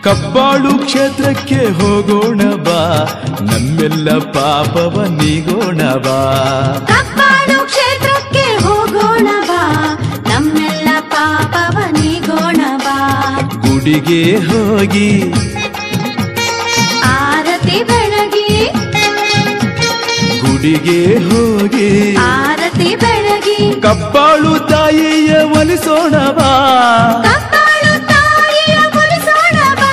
ಕಬ್ಬಾಳು ಕ್ಷೇತ್ರಕ್ಕೆ ಹೋಗೋಣ ಬಾ, ನಮ್ಮೆಲ್ಲ ಪಾಪವ ನೀಗೋಣ ಬಾ. ಕಬ್ಬಾಳು ಕ್ಷೇತ್ರಕ್ಕೆ ಹೋಗೋಣ ಬಾ, ನಮ್ಮೆಲ್ಲ ಪಾಪವ ನೀಗೋಣ ಬಾ. ಗುಡಿಗೆ ಹೋಗಿ ಆರತಿ ಬೆಳಗಿ, ಗುಡಿಗೆ ಹೋಗಿ ಆರತಿ ಬೆಳಗಿ, ಕಬ್ಬಾಳು ತಾಯಿಯ ಒಲಿಸೋಣ ಬಾ. ಕಬ್ಬಾಳು ತಾಯಿಯ ಒಲಿಸೋಣ ಬಾ.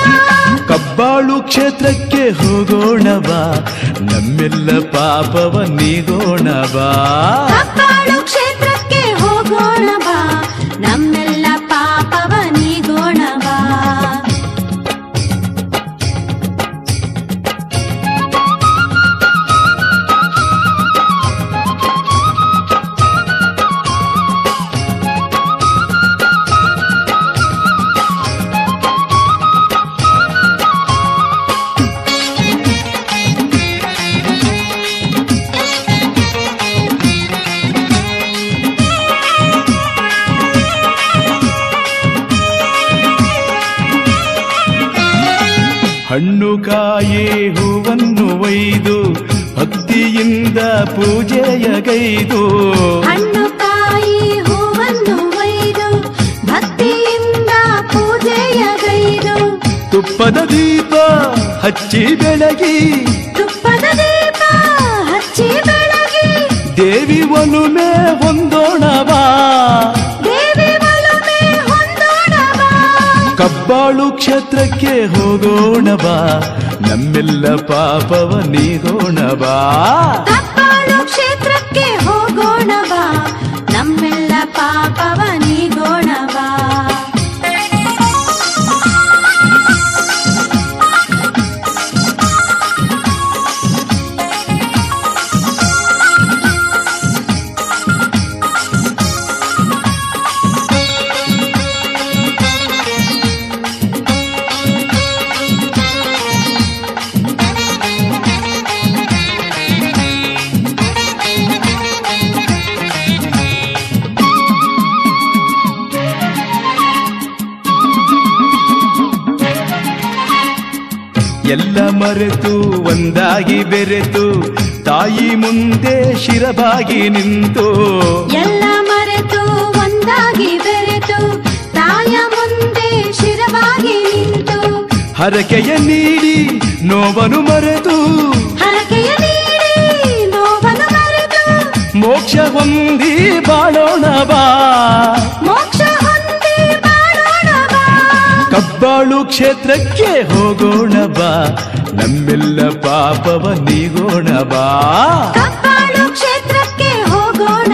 ಕಬ್ಬಾಳು ಕ್ಷೇತ್ರಕ್ಕೆ ಹೋಗೋಣ ಬಾ, ನಮ್ಮೆಲ್ಲ ಪಾಪವ ನೀಗೋಣ ಬಾ. ಕಬ್ಬಾಳು ಕ್ಷೇತ್ರಕ್ಕೆ ಹೋಗೋಣ ಬಾ, ನಮ್ಮೆಲ್ಲ ಪಾಪವ ನೀಗೋಣ ಬಾ. ಹಣ್ಣು ಕಾಯಿ ಹೂವನ್ನು ಒಯ್ದು ಭಕ್ತಿಯಿಂದ ಪೂಜೆಯ ಗೈದು, ಹಣ್ಣು ಕಾಯಿ ಹೂವನ್ನು ಒಯ್ದು ಭಕ್ತಿಯಿಂದ ಪೂಜೆಯ ಗೈದು, ತುಪ್ಪದ ದೀಪ ಹಚ್ಚಿ ಬೆಳಗಿ, ತುಪ್ಪದ ದೀಪ ಹಚ್ಚಿ ಬೆಳಗಿ, ದೇವಿ ಒಲುಮೆ ಹೊಂದೋಣ ಬಾ. ದೇವಿ ಒಲುಮೆ ಹೊಂದೋಣ ಬಾ. ಕಬ್ಬಾಳು ಕ್ಷೇತ್ರಕ್ಕೆ ಹೋಗೋಣ ಬಾ, ನಮ್ಮೆಲ್ಲ ಪಾಪವ ನೀಗೋಣ ಬಾ. ಕಬ್ಬಾಳು ಕ್ಷೇತ್ರಕ್ಕೆ ಹೋಗೋಣ ಬಾ, ನಮ್ಮೆಲ್ಲ ಪಾಪವ ನೀಗೋಣ ಬಾ. ಎಲ್ಲ ಮರೆತು ಒಂದಾಗಿ ಬೆರೆತು ತಾಯಿ ಮುಂದೆ ಶಿರಬಾಗಿ ನಿಂತು, ಎಲ್ಲ ಮರೆತು ಒಂದಾಗಿ ಬೆರೆತು ತಾಯ ಮುಂದೆ ಶಿರವಾಗಿ ನಿಂತು, ಹರಕೆಯ ನೀಡಿ ನೋವನ್ನು ಮರೆತು, ಹರಕೆಯ ನೀಡಿ ನೋವನ್ನು ಮರೆತು, ಮೋಕ್ಷ ಹೊಂದಿ ಬಾಳೋಣ ಬಾ. ಮೋಕ್ಷ ಹೊಂದಿ ಬಾಳೋಣ ಬಾ. ಕಬ್ಬಾಳು ಕ್ಷೇತ್ರಕ್ಕೆ ಹೋಗೋಣ ಬಾ, ನಮ್ಮೆಲ್ಲ ಪಾಪವ ನೀಗೋಣ ಬಾ. ಕಬ್ಬಾಳು ಕ್ಷೇತ್ರಕ್ಕೆ ಹೋಗೋಣ